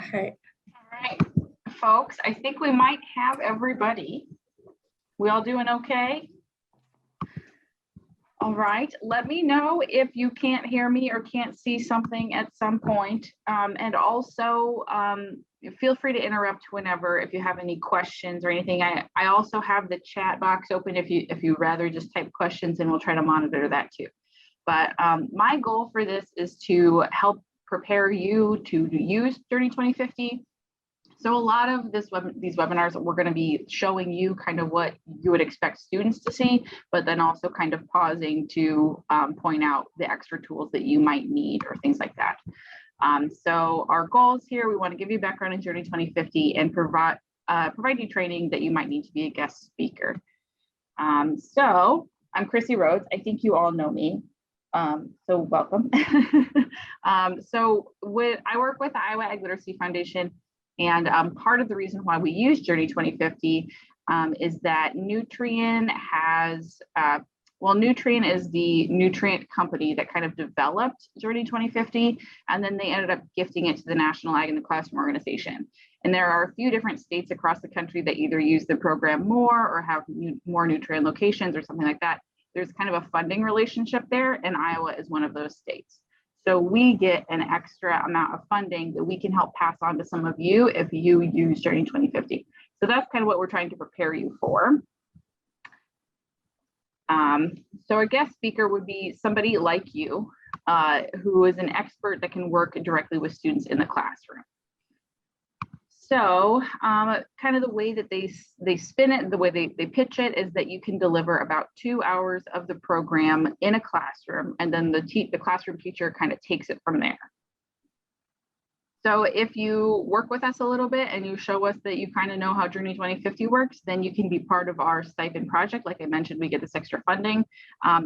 All right. All right, folks, I think we might have everybody. We all doing okay? All right, let me know if you can't hear me or can't see something at some point. And also feel free to interrupt whenever if you have any questions or anything. I also have the chat box open if you rather just type questions, and we'll try to monitor that too. But my goal for this is to help prepare you to use Journey 2050. So a lot of these webinars, we're going to be showing you kind of what you would expect students to see, but then also kind of pausing to point out the extra tools that you might need or things like that. So our goals here, we want to give you background in Journey 2050 and provide you training that you might need to be a guest speaker. So I'm Chrissy Rhodes. I think you all know me. So welcome. I work with the Iowa Ag Literacy Foundation. And part of the reason why we use Journey 2050 is that Nutrien has, Nutrien is the nutrient company that kind of developed Journey 2050, and then they ended up gifting it to the National Ag in the Classroom organization. And there are a few different states across the country that either use the program more or have more Nutrien locations or something like that. There's kind of a funding relationship there, and Iowa is one of those states. So we get an extra amount of funding that we can help pass on to some of you if you use Journey 2050. So that's kind of what we're trying to prepare you for. So a guest speaker would be somebody like you who is an expert that can work directly with students in the classroom. So kind of the way that they spin it, the way they pitch it is that you can deliver about 2 hours of the program in a classroom, and then the classroom teacher kind of takes it from there. So if you work with us a little bit and you show us that you kind of know how Journey 2050 works, then you can be part of our stipend project. Like I mentioned, we get this extra funding.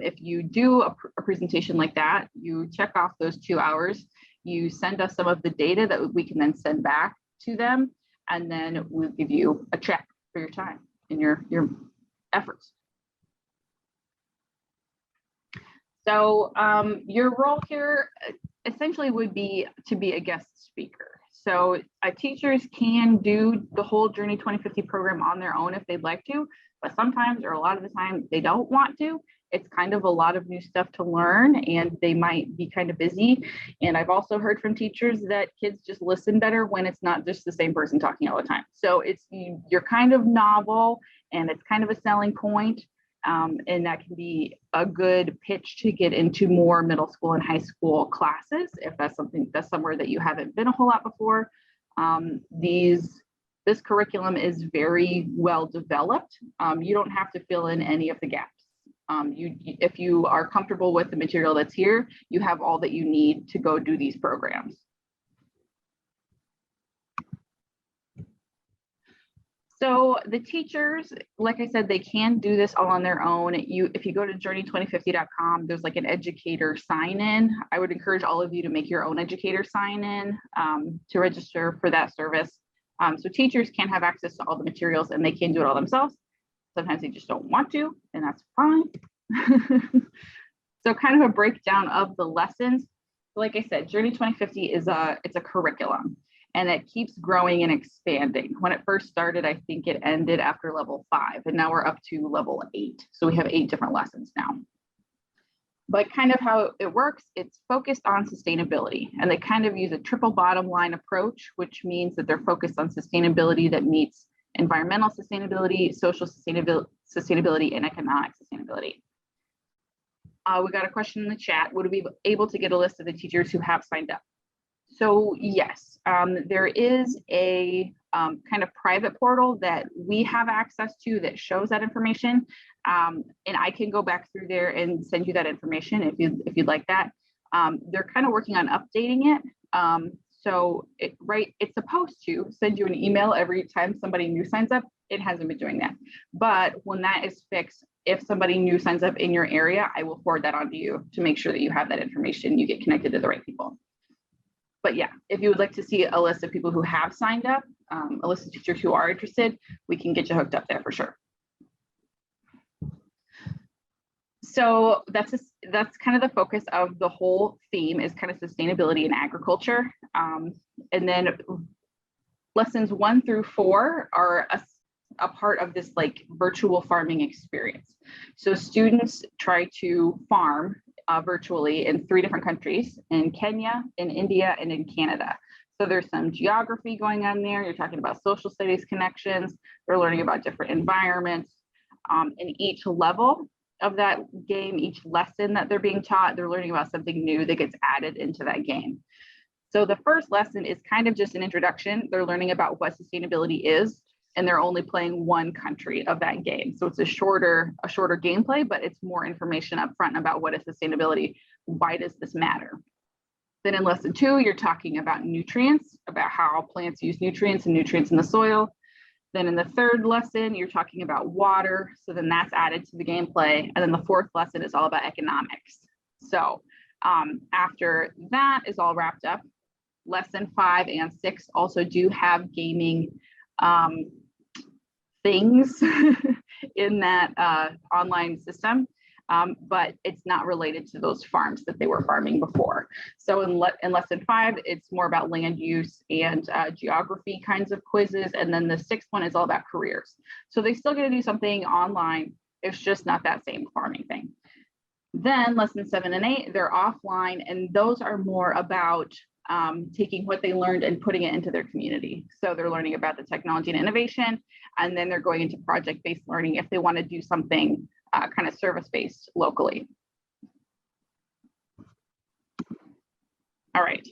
If you do a presentation like that, you check off those 2 hours, you send us some of the data that we can then send back to them, and then we'll give you a check for your time and your efforts. So your role here essentially would be to be a guest speaker. So teachers can do the whole Journey 2050 program on their own if they'd like to, but sometimes or a lot of the time they don't want to. It's kind of a lot of new stuff to learn, and they might be kind of busy. And I've also heard from teachers that kids just listen better when it's not just the same person talking all the time. So you're kind of novel, and it's kind of a selling point. And that can be a good pitch to get into more middle school and high school classes if that's somewhere that you haven't been a whole lot before. This curriculum is very well developed. You don't have to fill in any of the gaps. If you are comfortable with the material that's here, you have all that you need to go do these programs. So the teachers, like I said, they can do this all on their own. If you go to journey2050.com, there's like an educator sign in. I would encourage all of you to make your own educator sign in to register for that service. So teachers can have access to all the materials, and they can do it all themselves. Sometimes they just don't want to, and that's fine. So kind of a breakdown of the lessons. Like I said, Journey 2050 it's a curriculum, and it keeps growing and expanding. When it first started, I think it ended after level 5, and now we're up to level 8. So we have 8 different lessons now. But kind of how it works, it's focused on sustainability, and they kind of use a triple bottom line approach, which means that they're focused on sustainability that meets environmental sustainability, social sustainability, and economic sustainability. We got a question in the chat. Would we be able to get a list of the teachers who have signed up? So yes, there is a kind of private portal that we have access to that shows that information. And I can go back through there and send you that information if you'd like that. They're kind of working on updating it. So it's supposed to send you an email every time somebody new signs up. It hasn't been doing that. But when that is fixed, if somebody new signs up in your area, I will forward that on to you to make sure that you have that information, you get connected to the right people. But yeah, if you would like to see a list of people who have signed up, a list of teachers who are interested, we can get you hooked up there for sure. So that's kind of the focus of the whole theme, is kind of sustainability in agriculture. And then Lessons 1 through 4 are a part of this like virtual farming experience. So students try to farm virtually in 3 different countries, in Kenya, in India, and in Canada. So there's some geography going on there. You're talking about social studies connections. They're learning about different environments. In each level of that game, each lesson that they're being taught, they're learning about something new that gets added into that game. So the first lesson is kind of just an introduction. They're learning about what sustainability is, and they're only playing one country of that game. So it's a shorter gameplay, but it's more information up front about what is sustainability. Why does this matter? Then in lesson 2, you're talking about nutrients, about how plants use nutrients and nutrients in the soil. Then in the 3rd lesson, you're talking about water. So then that's added to the gameplay. And then the 4th lesson is all about economics. So after that is all wrapped up, lesson 5 and 6 also do have gaming things in that online system, but it's not related to those farms that they were farming before. So in lesson 5, it's more about land use and geography kinds of quizzes. And then the 6th one is all about careers. So they still get to do something online. It's just not that same farming thing. Then lesson 7 and 8, they're offline, and those are more about taking what they learned and putting it into their community. So they're learning about the technology and innovation, and then they're going into project-based learning if they want to do something kind of service-based locally. All right.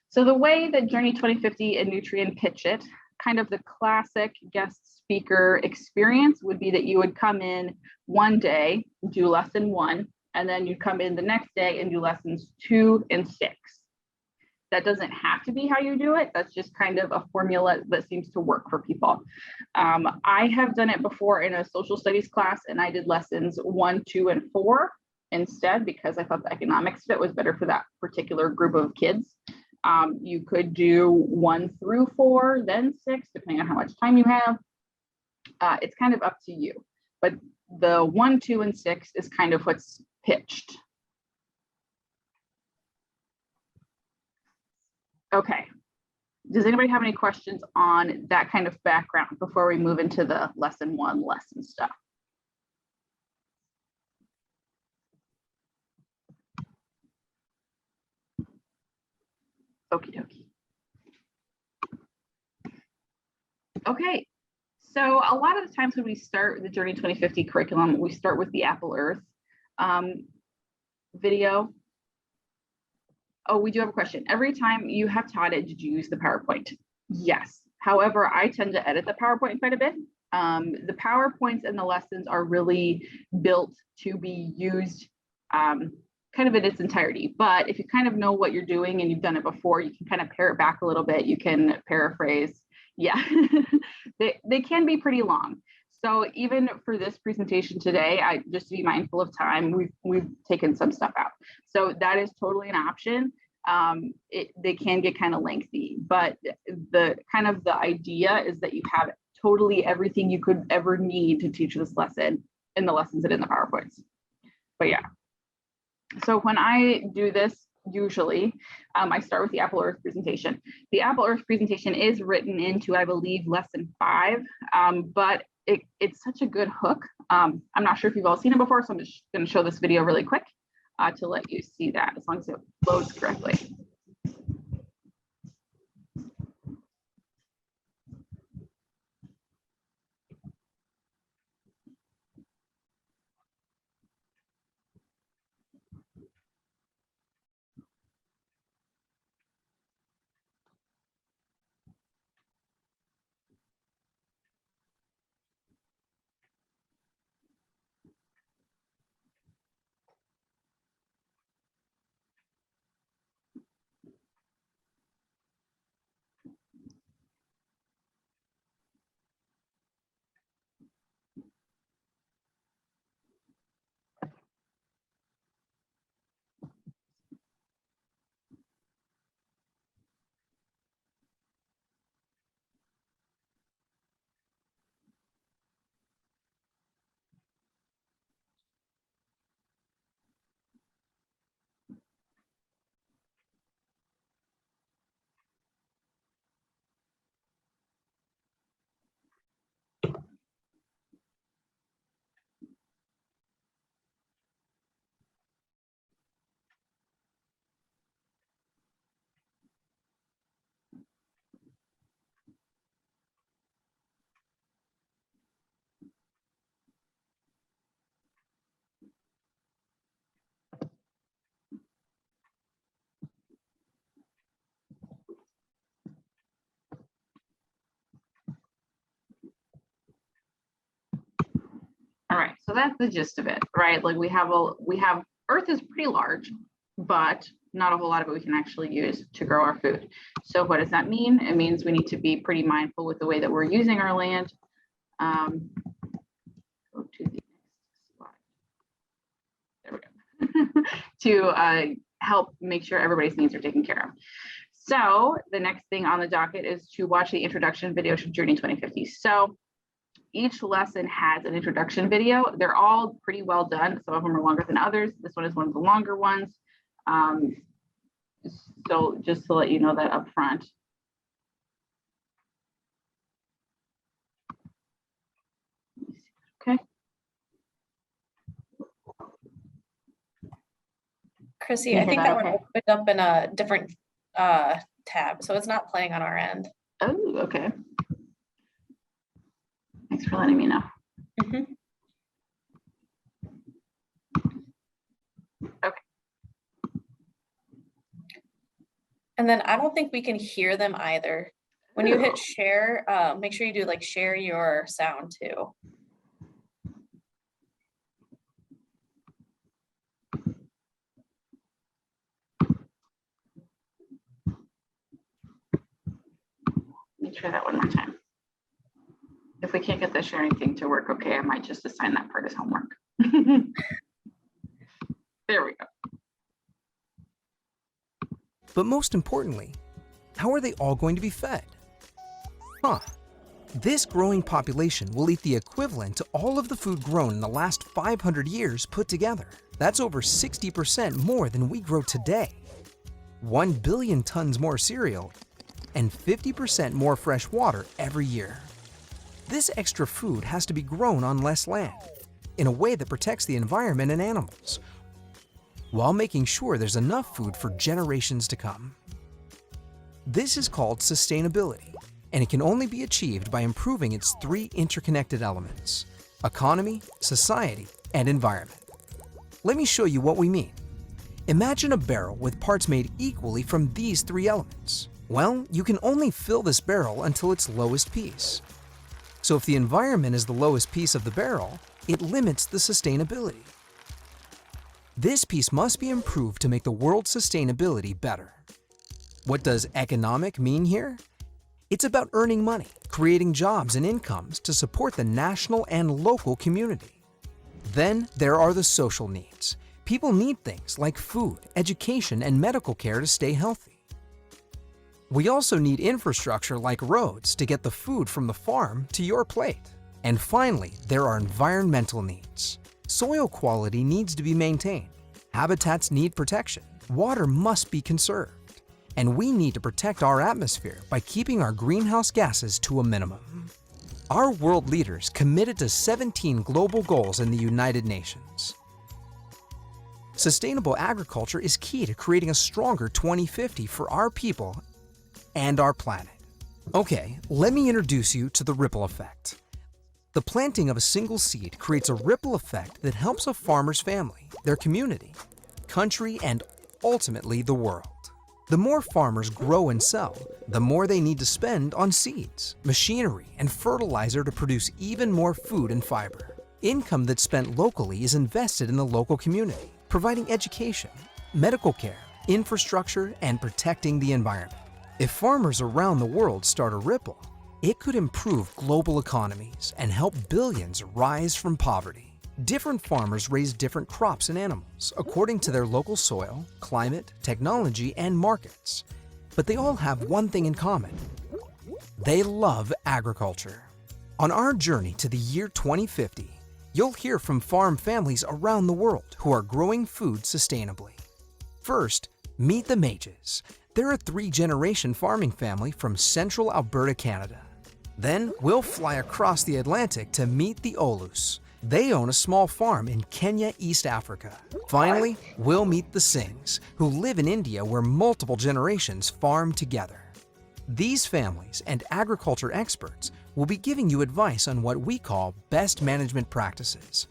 So the way that Journey 2050 and Nutrien pitch it, kind of the classic guest speaker experience would be that you would come in one day, do lesson 1, and then you'd come in the next day and do lessons 2 and 6. That doesn't have to be how you do it. That's just kind of a formula that seems to work for people. I have done it before in a social studies class, and I did lessons 1, 2, and 4 instead because I thought the economics fit was better for that particular group of kids. You could do 1 through 4, then 6, depending on how much time you have. It's kind of up to you. But the 1, 2, and 6 is kind of what's pitched. Okay. Does anybody have any questions on that kind of background before we move into the lesson 1 lesson stuff? Okie dokie. Okay. So a lot of the times when we start the Journey 2050 curriculum, we start with the Apple Earth video. Oh, we do have a question. Every time you have taught it, did you use the PowerPoint? Yes. However, I tend to edit the PowerPoint quite a bit. The PowerPoints and the lessons are really built to be used kind of in its entirety. But if you kind of know what you're doing and you've done it before, you can kind of pare it back a little bit. You can paraphrase. Yeah, they can be pretty long. So even for this presentation today, just to be mindful of time, we've taken some stuff out. So that is totally an option. They can get kind of lengthy, but the idea is that you have totally everything you could ever need to teach this lesson in the lessons and in the PowerPoints. But yeah, so when I do this, usually I start with the Apple Earth presentation. The Apple Earth presentation is written into, I believe, lesson 5, but it's such a good hook. I'm not sure if you've all seen it before, so I'm just going to show this video really quick to let you see that, as long as it loads correctly. that's the gist of it, right? Like we have Earth is pretty large, but not a whole lot of it we can actually use to grow our food. So what does that mean? It means we need to be pretty mindful with the way that we're using our land. Go to the next slide. There we go. To help make sure everybody's needs are taken care of. So the next thing on the docket is to watch the introduction video to Journey 2050. So each lesson has an introduction video. They're all pretty well done. Some of them are longer than others. This one is one of the longer ones. So just to let you know that up front. Okay. Chrissy, I think that one opened up in a different tab, so it's not playing on our end. Oh, okay. Thanks for letting me know. Mm-hmm. Okay. And then I don't think we can hear them either. When you hit share, make sure you do like share your sound too. Let me try that one more time. If we can't get the sharing thing to work, okay, I might just assign that part as homework. There we go. But most importantly, how are they all going to be fed? This growing population will eat the equivalent to all of the food grown in the last 500 years put together. That's over 60% more than we grow today. 1 billion tons more cereal and 50% more fresh water every year. This extra food has to be grown on less land in a way that protects the environment and animals, while making sure there's enough food for generations to come. This is called sustainability, and it can only be achieved by improving its 3 interconnected elements: economy, society, and environment. Let me show you what we mean. Imagine a barrel with parts made equally from these 3 elements. Well, you can only fill this barrel until its lowest piece. So if the environment is the lowest piece of the barrel, it limits the sustainability. This piece must be improved to make the world's sustainability better. What does economic mean here? It's about earning money, creating jobs and incomes to support the national and local community. Then there are the social needs. People need things like food, education, and medical care to stay healthy. We also need infrastructure like roads to get the food from the farm to your plate. And finally, there are environmental needs. Soil quality needs to be maintained. Habitats need protection. Water must be conserved. And we need to protect our atmosphere by keeping our greenhouse gases to a minimum. Our world leaders committed to 17 global goals in the United Nations. Sustainable agriculture is key to creating a stronger 2050 for our people and our planet. Okay, let me introduce you to the ripple effect. The planting of a single seed creates a ripple effect that helps a farmer's family, their community, country, and ultimately the world. The more farmers grow and sell, the more they need to spend on seeds, machinery, and fertilizer to produce even more food and fiber. Income that's spent locally is invested in the local community, providing education, medical care, infrastructure, and protecting the environment. If farmers around the world start a ripple, it could improve global economies and help billions rise from poverty. Different farmers raise different crops and animals according to their local soil, climate, technology, and markets. But they all have one thing in common. They love agriculture. On our journey to the year 2050, you'll hear from farm families around the world who are growing food sustainably. First, meet the Mages. They're a 3-generation farming family from central Alberta, Canada. Then we'll fly across the Atlantic to meet the Olus. They own a small farm in Kenya, East Africa. Finally, we'll meet the Singhs, who live in India where multiple generations farm together. These families and agriculture experts will be giving you advice on what we call best management practices,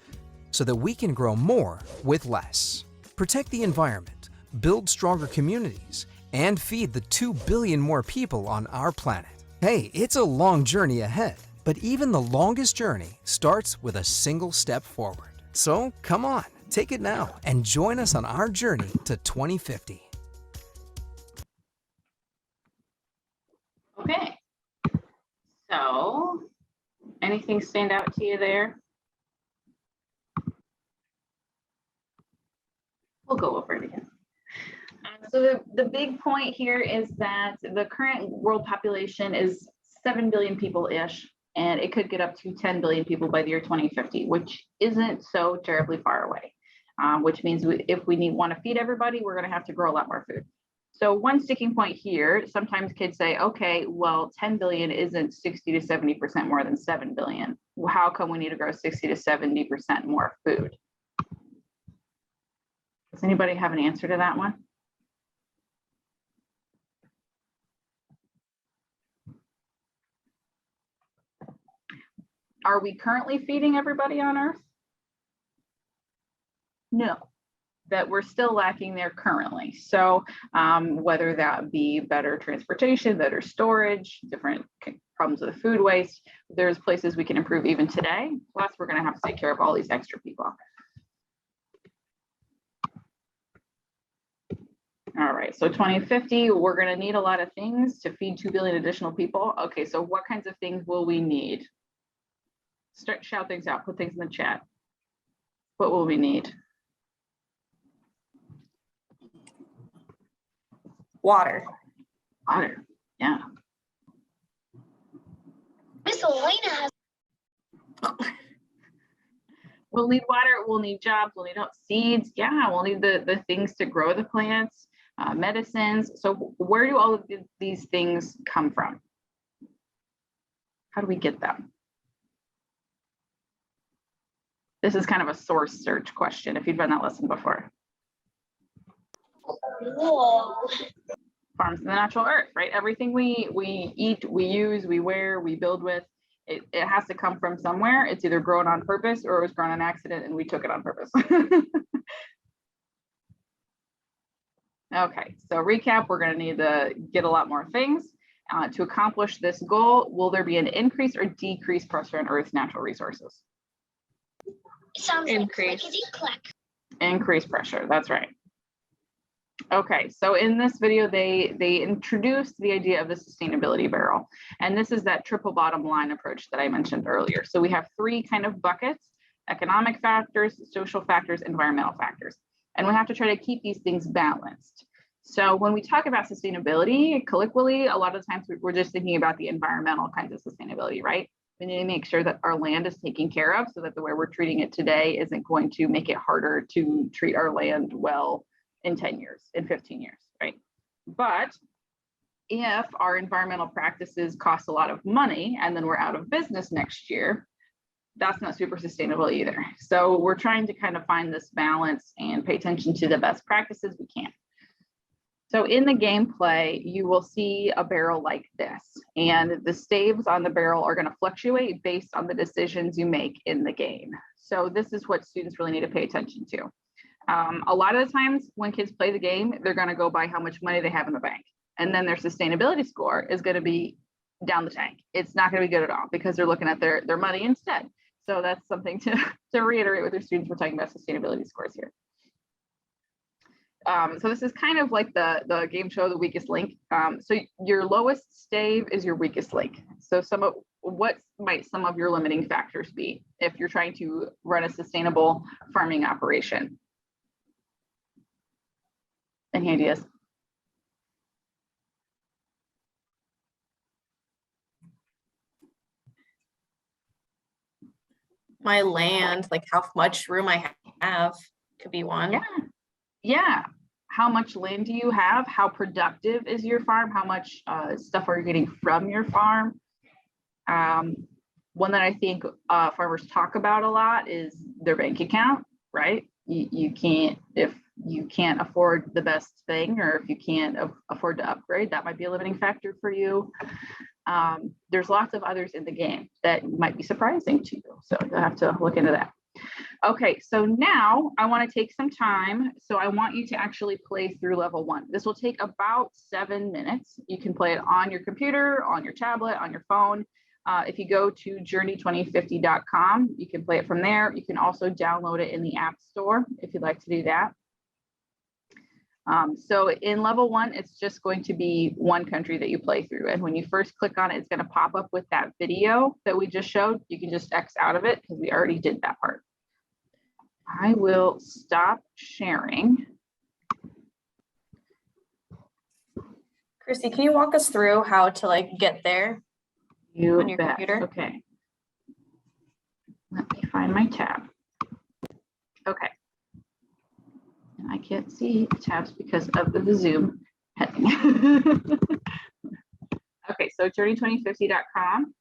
so that we can grow more with less, protect the environment, build stronger communities, and feed the 2 billion more people on our planet. Hey, it's a long journey ahead, but even the longest journey starts with a single step forward. So come on, take it now and join us on our journey to 2050. Okay. So, anything stand out to you there? We'll go over it again. So the big point here is that the current world population is 7 billion people-ish, and it could get up to 10 billion people by the year 2050, which isn't so terribly far away, which means if we want to feed everybody, we're going to have to grow a lot more food. So one sticking point here, sometimes kids say, okay, well, 10 billion isn't 60 to 70% more than 7 billion. Well, how come we need to grow 60 to 70% more food? Does anybody have an answer to that one? Are we currently feeding everybody on Earth? No, that we're still lacking there currently. So whether that be better transportation, better storage, different problems with food waste, there's places we can improve even today. Plus, we're going to have to take care of all these extra people. All right, so 2050, we're going to need a lot of things to feed 2 billion additional people. Okay, so what kinds of things will we need? Shout things out, put things in the chat. What will we need? Water. Water, yeah. Miss Elena has. We'll need water, we'll need jobs, we'll need seeds. Yeah, we'll need the things to grow the plants, medicines. So where do all of these things come from? How do we get them? This is kind of a source search question if you've done that lesson before. Whoa. Farms in the natural earth, right? Everything we eat, we use, we wear, we build with, it has to come from somewhere. It's either grown on purpose or it was grown on accident and we took it on purpose. Okay, so recap, we're going to need to get a lot more things. To accomplish this goal, will there be an increase or decrease pressure on Earth's natural resources? It sounds Increase. like clickety-clack. Increase pressure, that's right. Okay, so in this video, they introduced the idea of the sustainability barrel. And this is that triple bottom line approach that I mentioned earlier. So we have three kind of buckets: economic factors, social factors, environmental factors. And we have to try to keep these things balanced. So when we talk about sustainability, colloquially, a lot of times we're just thinking about the environmental kinds of sustainability, right? We need to make sure that our land is taken care of so that the way we're treating it today isn't going to make it harder to treat our land well in 10 years, in 15 years, right? But if our environmental practices cost a lot of money and then we're out of business next year, that's not super sustainable either. So we're trying to kind of find this balance and pay attention to the best practices we can. So in the gameplay, you will see a barrel like this, and the staves on the barrel are going to fluctuate based on the decisions you make in the game. So this is what students really need to pay attention to. A lot of the times when kids play the game, they're going to go by how much money they have in the bank. And then their sustainability score is going to be down the tank. It's not going to be good at all because they're looking at their money instead. So that's something to reiterate with your students. We're talking about sustainability scores here. So this is kind of like the game show, the weakest link. So your lowest stave is your weakest link. So what might some of your limiting factors be if you're trying to run a sustainable farming operation? Any ideas? My land, like how much room I have, could be one. Yeah. How much land do you have? How productive is your farm? How much stuff are you getting from your farm? One that I think farmers talk about a lot is their bank account, right? You can't, if you can't afford the best thing, or if you can't afford to upgrade, that might be a limiting factor for you. There's lots of others in the game that might be surprising to you. So you'll have to look into that. Okay, so now I want to take some time. So I want you to actually play through level 1. This will take about 7 minutes. You can play it on your computer, on your tablet, on your phone. If you go to journey2050.com, you can play it from there. You can also download it in the App Store if you'd like to do that. So in level 1, it's just going to be one country that you play through. And when you first click on it, it's going to pop up with that video that we just showed. You can just X out of it because we already did that part. I will stop sharing. Chrissy, can you walk us through how to like get there on your bet. computer? Okay. Let me find my tab. Okay. And I can't see the tabs because of the Zoom heading. Okay, so journey2050.com.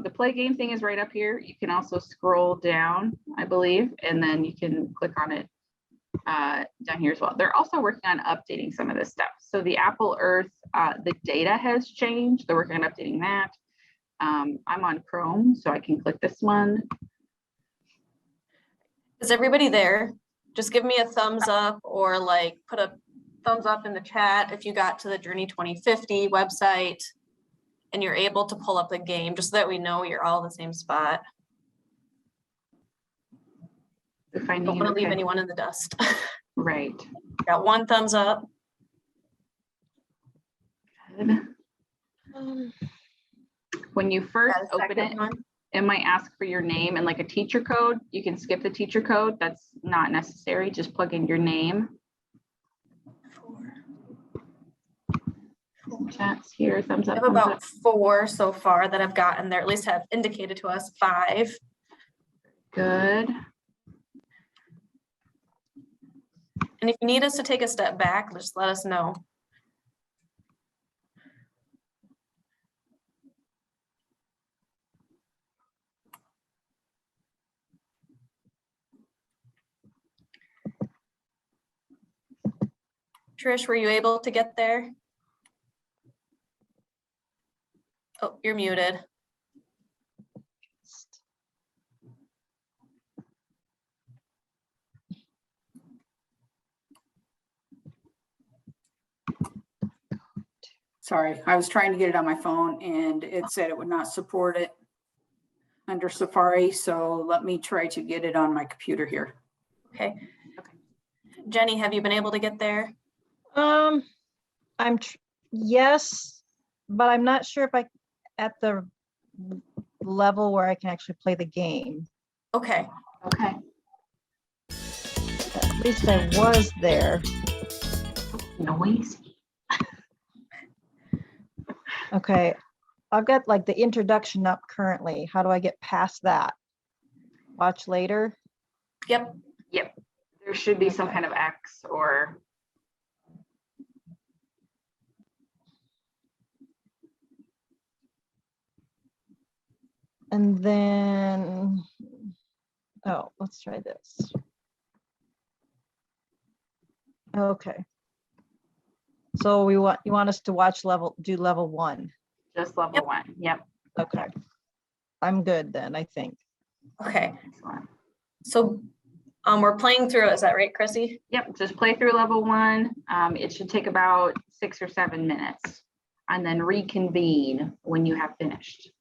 The play game thing is right up here. You can also scroll down, I believe, and then you can click on it down here as well. They're also working on updating some of this stuff. So the Apple Earth, the data has changed. They're working on updating that. I'm on Chrome, so I can click this one. Is everybody there? Just give me a thumbs up or like put a thumbs up in the chat if you got to the Journey 2050 website and you're able to pull up the game, just so that we know you're all in the same spot. Don't want to leave anyone in the dust. Right. Got one thumbs up. Good. When you first Got a open second it, one. it might ask for your name and like a teacher code. You can skip the teacher code. That's not necessary. Just plug in your name. Chats here, thumbs I up. have about 4 so far that I've gotten there, at least have indicated to us 5. Good. And if you need us to take a step back, just let us know. Trish, were you able to get there? Oh, you're muted. Sorry, I was trying to get it on my phone and it said it would not support it under Safari. So let me try to get it on my computer here. Okay. Jenny, have you been able to get there? Yes, but I'm not sure if I at the level where I can actually play the game. Okay. Okay. At least I was there. Noisy. Okay, I've got like the introduction up currently. How do I get past that? Watch later. Yep. Yep. There should be some kind of X or. And then, oh, let's try this. Okay. So you want us to watch do level 1. Just level Yep. 1. Yep. Okay. I'm good then, I think. Okay. Excellent. So we're playing through it. Is that right, Chrissy? Yep. Just play through level 1. It should take about 6 or 7 minutes and then reconvene when you have finished.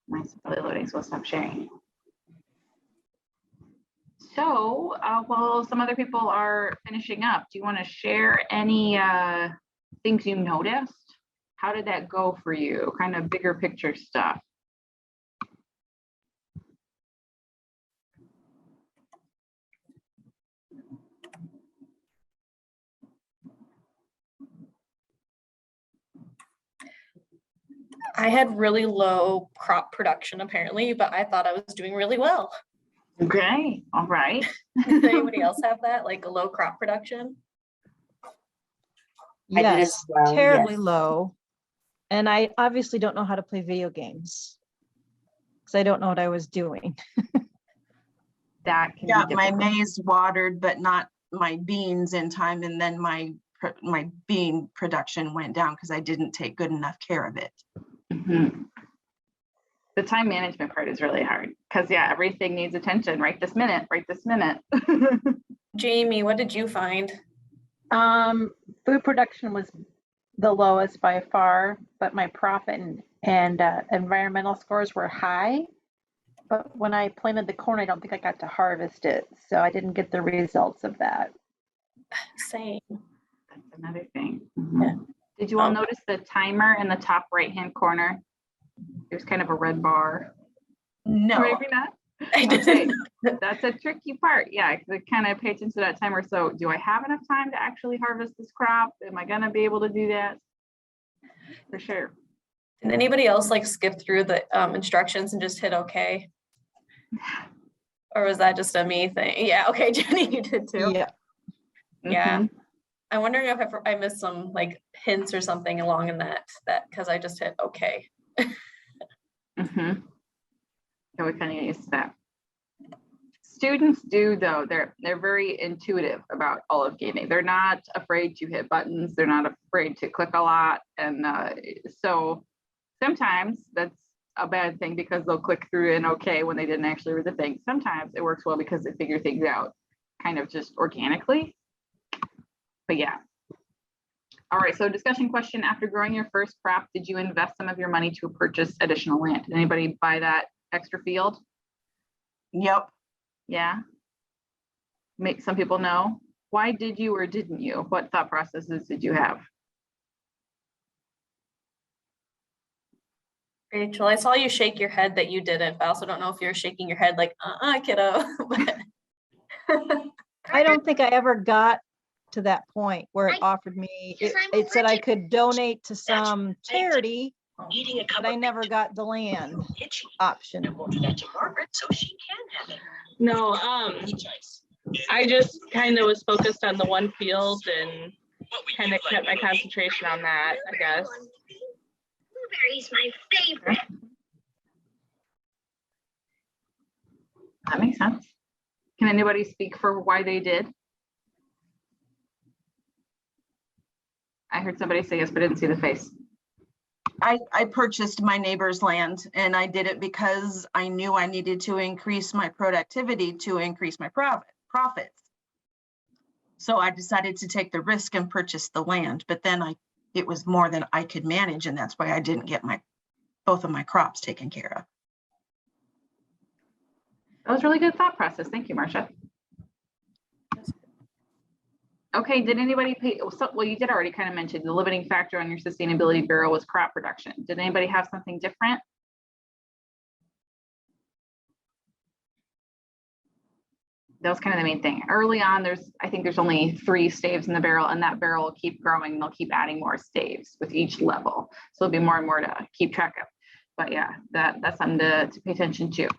Mine's probably loading, so we'll stop sharing. So while some other people are finishing up, do you want to share any things you noticed? How did that go for you? Kind of bigger picture stuff. I had really low crop production apparently, but I thought I was doing really well. Okay. All right. Does anybody else have that, like a low crop production? I did as Yes, well, terribly yes. low. And I obviously don't know how to play video games because I don't know what I was doing. That can Yeah, be my difficult. maize watered, but not my beans in time. And then my bean production went down because I didn't take good enough care of it. Mhm. The time management part is really hard because yeah, everything needs attention right this minute, right this minute. Jamie, what did you find? Food production was the lowest by far, but my profit and environmental scores were high. But when I planted the corn, I don't think I got to harvest it. So I didn't get the results of that. Same. That's another thing. Mhm. Did you all notice the timer in the top right-hand corner? There's kind of a red bar. No, Maybe not. I Okay, didn't. that's a tricky part. Yeah, to kind of pay attention to that timer. So do I have enough time to actually harvest this crop? Am I gonna be able to do that? For sure. Did anybody else like skip through the instructions and just hit okay? Or was that just a me thing? Yeah, okay, Jenny, you did too. Yeah. Yeah. Mhm. I'm wondering if I missed some like hints or something along in that because I just hit okay. Mhm. So we kind of get used to that. Students do though, they're very intuitive about olive gaming. They're not afraid to hit buttons. They're not afraid to click a lot. And so sometimes that's a bad thing because they'll click through and okay when they didn't actually read the thing. Sometimes it works well because they figure things out kind of just organically. But yeah. All right, so discussion question, after growing your first crop, did you invest some of your money to purchase additional land? Did anybody buy that extra field? yep. Yeah. Make some people know. Why did you or didn't you? What thought processes did you have? Rachel, I saw you shake your head that you didn't, but I also don't know if you're shaking your head like, kiddo. I don't think I ever got to that point where it I- offered me, because I'm it said I allergic. could donate to some charity, Eating a cup but I of never got the land itchy. option. And we'll do that to Margaret so she can have it. No, I just kind of was focused on the one field and kind of kept my concentration on that, I guess. Blueberry's my favorite. That makes sense. Can anybody speak for why they did? I heard somebody say yes, but I didn't see the face. I purchased my neighbor's land and I did it because I knew I needed to increase my productivity to increase my profits. So I decided to take the risk and purchase the land, but then it was more than I could manage, and that's why I didn't get both of my crops taken care of. That was really good thought process. Thank you, Marcia. Okay, did anybody pay, well, you did already kind of mention the limiting factor on your sustainability barrel was crop production. Did anybody have something different? That was kind of the main thing. Early on, I think there's only 3 staves in the barrel, and that barrel will keep growing. They'll keep adding more staves with each level. So there'll be more and more to keep track of. But yeah, that's something to pay attention to.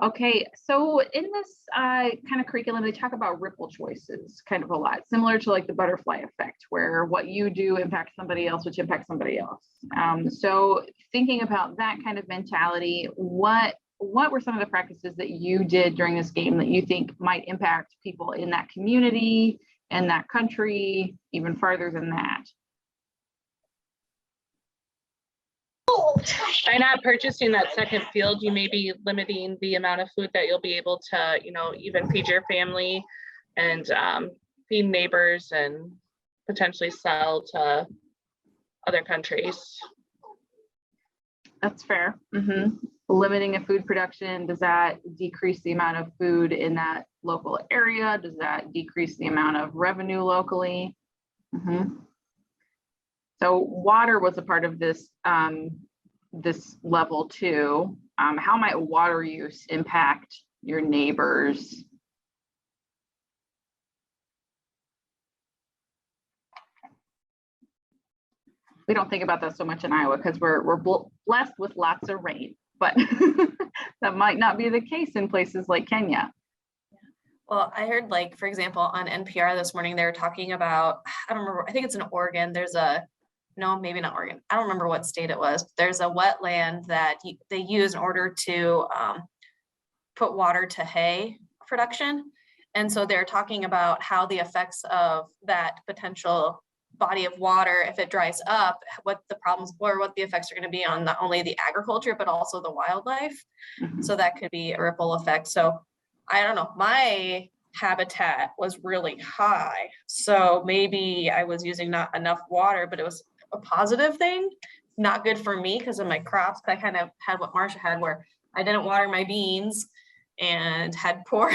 Okay, so in this kind of curriculum, they talk about ripple choices kind of a lot, similar to like the butterfly effect, where what you do impacts somebody else, which impacts somebody else. So thinking about that kind of mentality, what were some of the practices that you did during this game that you think might impact people in that community and that country, even farther than that? By not purchasing that second field, you may be limiting the amount of food that you'll be able to, even feed your family and feed neighbors and potentially sell to other countries. That's fair. Limiting a food production, does that decrease the amount of food in that local area? Does that decrease the amount of revenue locally? So water was a part of this this level too. How might water use impact your neighbors? We don't think about that so much in Iowa because we're blessed with lots of rain, but that might not be the case in places like Kenya. Well, I heard like, for example, on NPR this morning, they were talking about, I don't remember, I think it's in Oregon. No, maybe not Oregon. I don't remember what state it was. But there's a wetland that they use in order to put water to hay production. And so they're talking about how the effects of that potential body of water, if it dries up, what the problems or what the effects are going to be on not only the agriculture, but also the wildlife. So that could be a ripple effect. So I don't know. My habitat was really high. So maybe I was using not enough water, but it was a positive thing. Not good for me because of my crops. I kind of had what Marsha had, where I didn't water my beans and had poor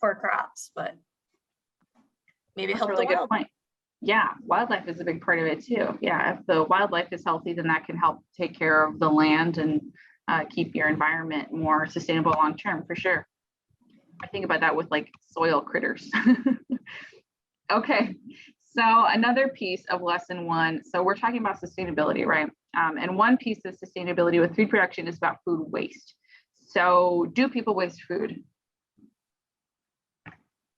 poor crops, but maybe it That's a helped really the good wild. point. Yeah, wildlife is a big part of it too. Yeah, if the wildlife is healthy, then that can help take care of the land and keep your environment more sustainable long term, for sure. I think about that with like soil critters. Okay, so another piece of lesson one. So we're talking about sustainability, right? And one piece of sustainability with food production is about food waste. So do people waste food?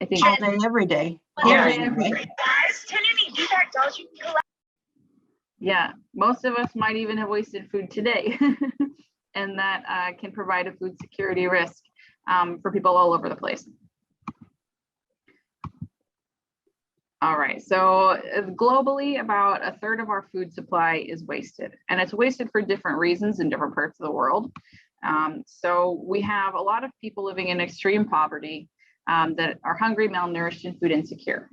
I think All day, every day. Yeah. Period, right? Guys, can any do that, dolls you can collect? Yeah, most of us might even have wasted food today. And that can provide a food security risk for people all over the place. All right, so globally, about a third of our food supply is wasted, and it's wasted for different reasons in different parts of the world. So we have a lot of people living in extreme poverty that are hungry, malnourished, and food insecure.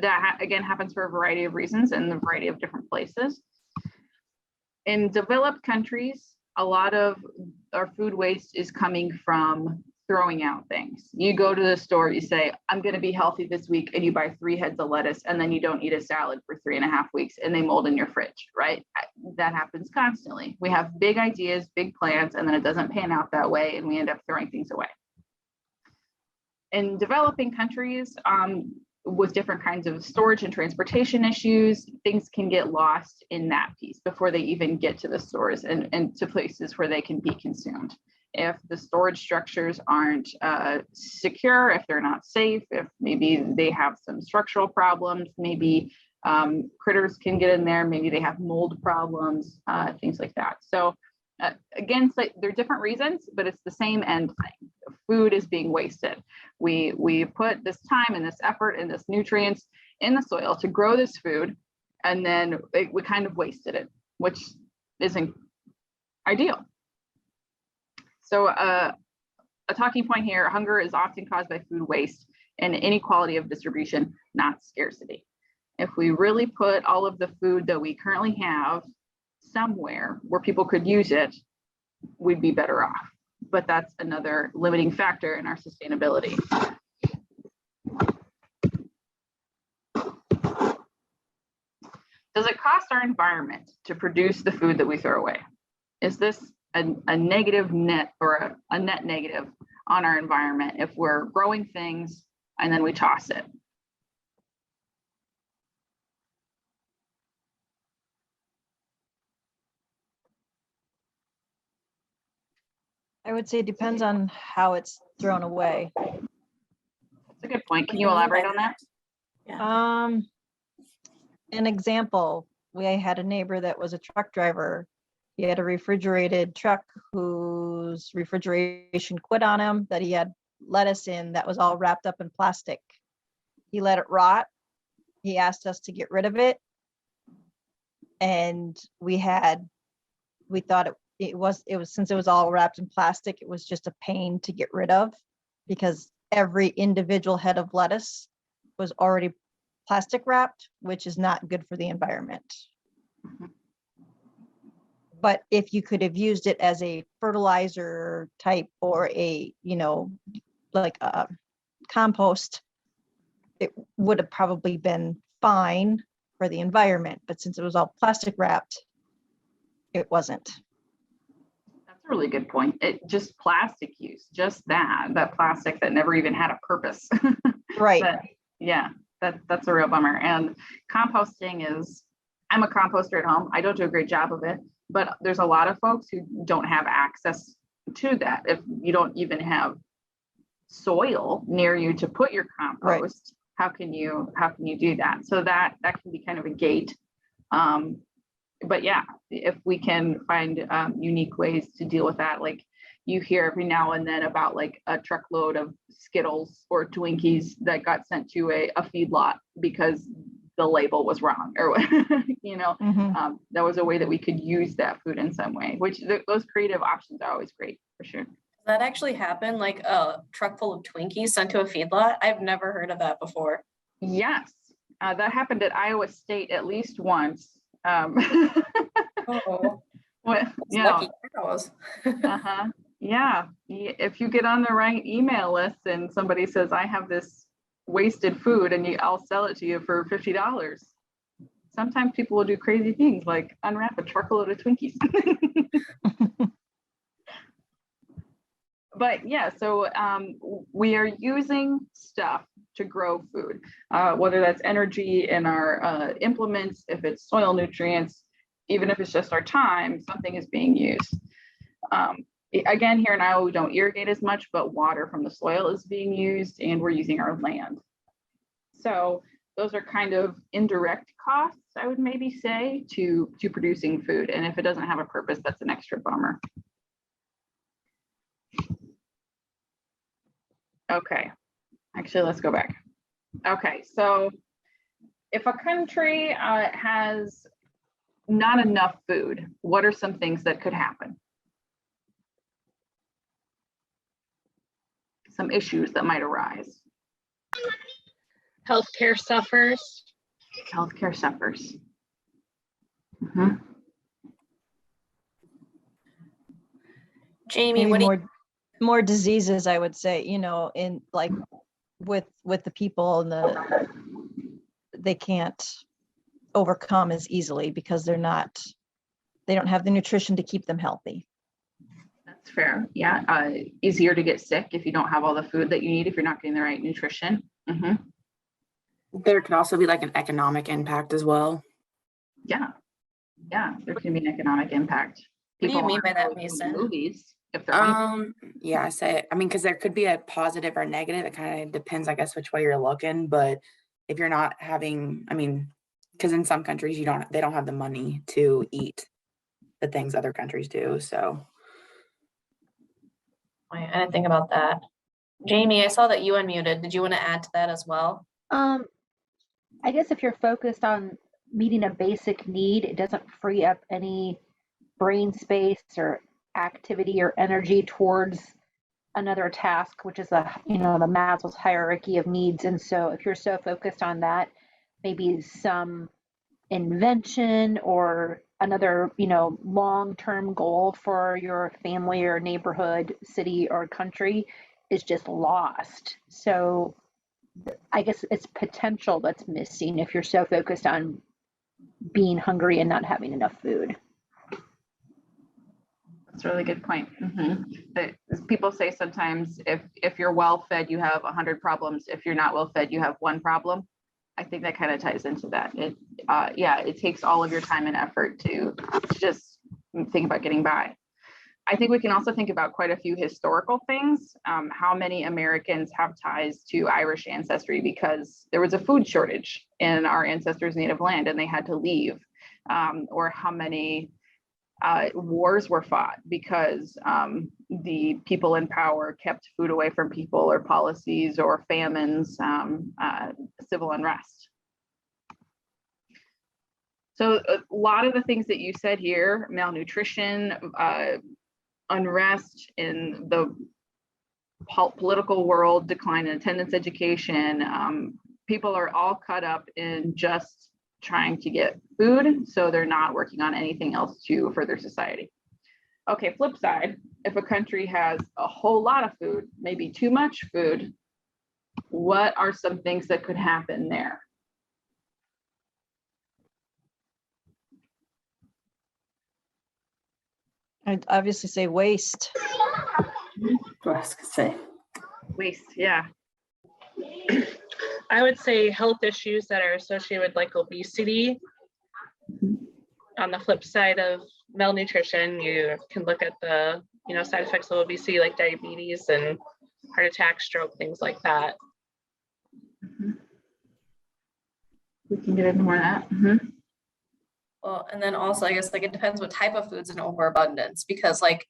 That again happens for a variety of reasons in a variety of different places. In developed countries, a lot of our food waste is coming from throwing out things. You go to the store, you say, I'm going to be healthy this week, and you buy 3 heads of lettuce, and then you don't eat a salad for 3.5 weeks, and they mold in your fridge, right? That happens constantly. We have big ideas, big plans, and then it doesn't pan out that way, and we end up throwing things away. In developing countries, with different kinds of storage and transportation issues, things can get lost in that piece before they even get to the stores and to places where they can be consumed. If the storage structures aren't secure, if they're not safe, if maybe they have some structural problems, maybe critters can get in there, maybe they have mold problems, things like that. So again, there are different reasons, but it's the same end thing. Food is being wasted. We put this time and this effort and this nutrients in the soil to grow this food, and then we kind of wasted it, which isn't ideal. So a talking point here, hunger is often caused by food waste and inequality of distribution, not scarcity. If we really put all of the food that we currently have somewhere where people could use it, we'd be better off. But that's another limiting factor in our sustainability. Does it cost our environment to produce the food that we throw away? Is this a negative net or a net negative on our environment if we're growing things and then we toss it? I would say it depends on how it's thrown away. That's a good point. Can you elaborate on that? An example, we had a neighbor that was a truck driver. He had a refrigerated truck whose refrigeration quit on him, that he had lettuce in that was all wrapped up in plastic. He let it rot. He asked us to get rid of it. And we thought it was since it was all wrapped in plastic, it was just a pain to get rid of, because every individual head of lettuce was already plastic wrapped, which is not good for the environment. Mhm. But if you could have used it as a fertilizer type or like a compost, it would have probably been fine for the environment. But since it was all plastic wrapped, it wasn't. That's a really good point. Just plastic use, just that plastic that never even had a purpose. Right. But yeah, that's a real bummer. And composting I'm a composter at home. I don't do a great job of it, but there's a lot of folks who don't have access to that. If you don't even have soil near you to put your compost, Right. how can you do that? So that can be kind of a gate. But yeah, if we can find unique ways to deal with that, like you hear every now and then about like a truckload of Skittles or Twinkies that got sent to a feedlot because the label was wrong, or that was a way that we could use that food in some way, which those creative options are always great, for sure. That actually happened, like a truck full of Twinkies sent to a feedlot? I've never heard of that before. Yes, that happened at Iowa State at least once. Oh, Yeah, lucky cows. uh-huh. Yeah, if you get on the right email list and somebody says, I have this wasted food and I'll sell it to you for $50. Sometimes people will do crazy things like unwrap a truckload of Twinkies. But yeah, so we are using stuff to grow food, whether that's energy in our implements, if it's soil nutrients, even if it's just our time, something is being used. Again, here in Iowa, we don't irrigate as much, but water from the soil is being used and we're using our land. So those are kind of indirect costs, I would maybe say, to producing food. And if it doesn't have a purpose, that's an extra bummer. Okay, actually, let's go back. Okay, so if a country has not enough food, what are some things that could happen? Some issues that might arise. Healthcare suffers. Healthcare suffers. Mhm. Jamie, Maybe what do you, more diseases, I would say, you know, in like with the people and they can't overcome as easily because they don't have the nutrition to keep them healthy. That's fair. Yeah, easier to get sick if you don't have all the food that you need, if you're not getting the right nutrition. Mhm. There could also be like an economic impact as well. Yeah, there can be an economic impact. what do you mean by aren't that, going to Mason? movies if they're hungry. Yeah, I mean, because there could be a positive or negative. It kind of depends, I guess, which way you're looking. But if you're not having, I mean, because in some countries they don't have the money to eat the things other countries do. So I didn't think about that. Jamie, I saw that you unmuted. Did you want to add to that as well? I guess if you're focused on meeting a basic need, it doesn't free up any brain space or activity or energy towards another task, which is the Maslow's hierarchy of needs. And so if you're so focused on that, maybe some invention or another, long-term goal for your family or neighborhood, city or country is just lost. So I guess it's potential that's missing if you're so focused on being hungry and not having enough food. That's a really good point. But as people say sometimes, if you're well fed, you have 100 problems. If you're not well fed, you have one problem. I think that kind of ties into that. It takes all of your time and effort to just think about getting by. I think we can also think about quite a few historical things. How many Americans have ties to Irish ancestry because there was a food shortage in our ancestors' native land and they had to leave, or how many wars were fought because the people in power kept food away from people, or policies or famines, civil unrest. So a lot of the things that you said here, malnutrition, unrest in the political world, decline in attendance education, people are all caught up in just trying to get food, so they're not working on anything else to further society. Okay, flip side, if a country has a whole lot of food, maybe too much food, what are some things that could happen there? I'd obviously say waste. What I was gonna say. Waste, yeah. I would say health issues that are associated with like obesity. On the flip side of malnutrition, you can look at the side effects of obesity like diabetes and heart attack, stroke, things like that. We can get into more of that. Well, and then also, I guess like it depends what type of food's in overabundance, because like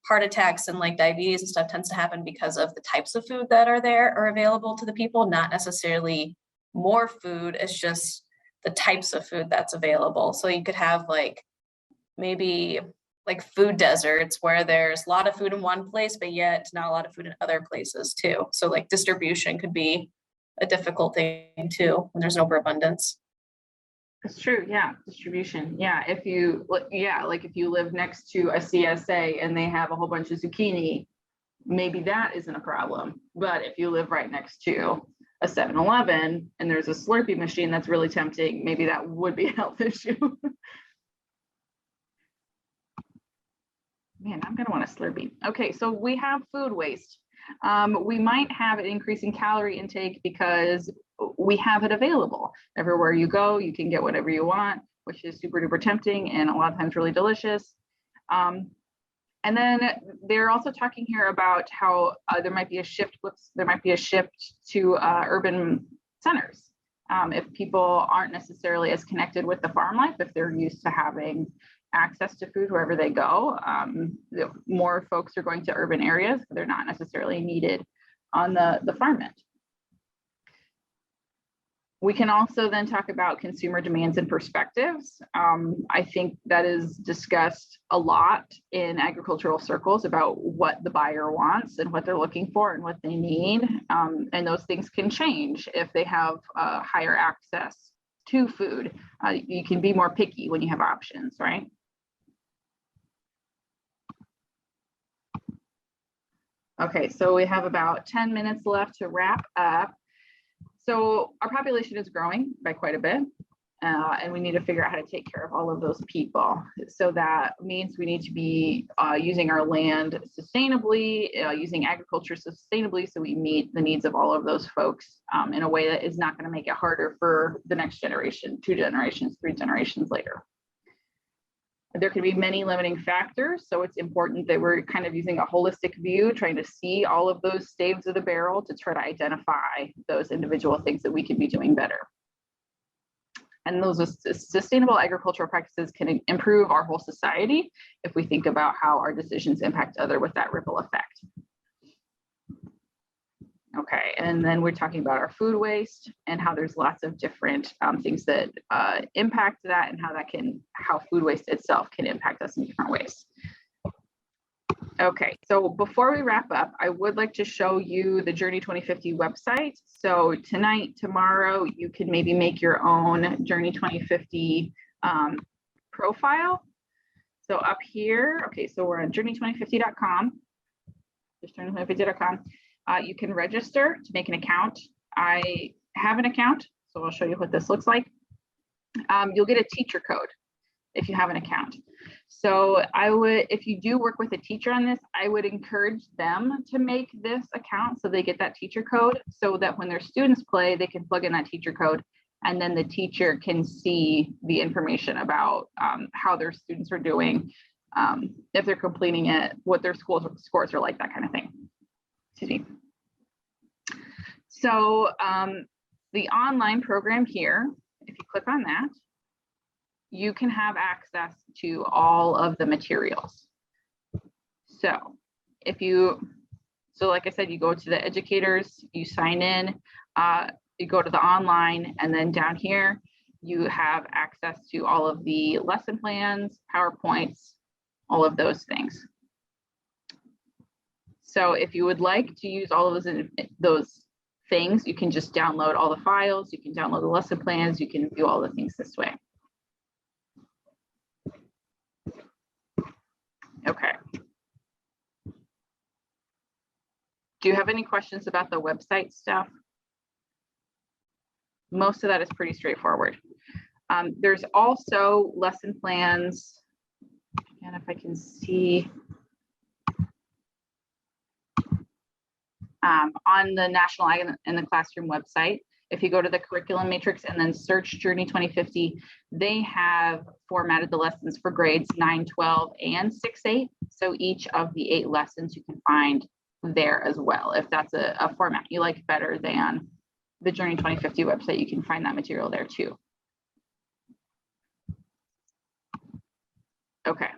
heart attacks and like diabetes and stuff tends to happen because of the types of food that are there or available to the people, not necessarily more food. It's just the types of food that's available. So you could have like maybe like food deserts where there's a lot of food in one place, but yet not a lot of food in other places too. So like distribution could be a difficult thing too when there's an overabundance. It's true, yeah, distribution, yeah. If you, like if you live next to a CSA and they have a whole bunch of zucchini, maybe that isn't a problem. But if you live right next to a 7-Eleven and there's a Slurpee machine that's really tempting, maybe that would be a health issue. Man, I'm gonna want a Slurpee. Okay, so we have food waste. We might have an increase in calorie intake because we have it available. Everywhere you go, you can get whatever you want, which is super duper tempting and a lot of times really delicious. And then they're also talking here about how there might be a shift. There might be a shift to urban centers. If people aren't necessarily as connected with the farm life, if they're used to having access to food wherever they go, more folks are going to urban areas. They're not necessarily needed on the farm end. We can also then talk about consumer demands and perspectives. I think that is discussed a lot in agricultural circles about what the buyer wants and what they're looking for and what they need. And those things can change if they have higher access to food. You can be more picky when you have options, right? Okay, so we have about 10 minutes left to wrap up. So our population is growing by quite a bit, and we need to figure out how to take care of all of those people. So that means we need to be using our land sustainably, using agriculture sustainably, so we meet the needs of all of those folks in a way that is not going to make it harder for the next generation, 2 generations, 3 generations later. There can be many limiting factors, so it's important that we're kind of using a holistic view, trying to see all of those staves of the barrel to try to identify those individual things that we can be doing better. And those sustainable agricultural practices can improve our whole society if we think about how our decisions impact others with that ripple effect. Okay, and then we're talking about our food waste and how there's lots of different things that impact that, and how food waste itself can impact us in different ways. Okay, so before we wrap up, I would like to show you the Journey 2050 website. So tonight, tomorrow, you can maybe make your own Journey 2050 profile. So up here, okay, so we're on journey2050.com, just journey2050.com. You can register to make an account. I have an account, so I'll show you what this looks like. You'll get a teacher code if you have an account. So if you do work with a teacher on this, I would encourage them to make this account so they get that teacher code, so that when their students play, they can plug in that teacher code, and then the teacher can see the information about how their students are doing, if they're completing it, what their scores are like, that kind of thing. Excuse me. So the online program here, if you click on that, you can have access to all of the materials. So like I said, you go to the educators, you sign in, you go to the online, and then down here, you have access to all of the lesson plans, PowerPoints, all of those things. So if you would like to use all of those things, you can just download all the files, you can download the lesson plans, you can do all the things this way. Okay. Do you have any questions about the website stuff? Most of that is pretty straightforward. There's also lesson plans, and if I can see, on the National Ag in the Classroom website. If you go to the curriculum matrix and then search Journey 2050, they have formatted the lessons for grades 9, 12, and 6-8. So each of the 8 lessons you can find there as well. If that's a format you like better than the Journey 2050 website, you can find that material there too. Okay.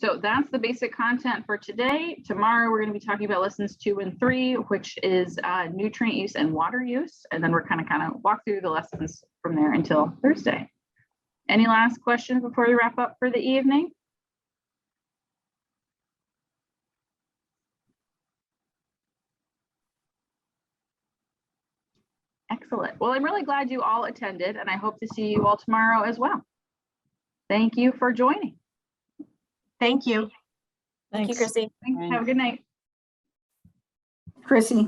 So that's the basic content for today. Tomorrow, we're going to be talking about lessons 2 and 3, which is nutrient use and water use. And then we're kind of walk through the lessons from there until Thursday. Any last questions before we wrap up for the evening? Excellent. Well, I'm really glad you all attended, and I hope to see you all tomorrow as well. Thank you for joining. Thank you. Thank you, Thanks. Chrissy. Have a good night. Chrissy.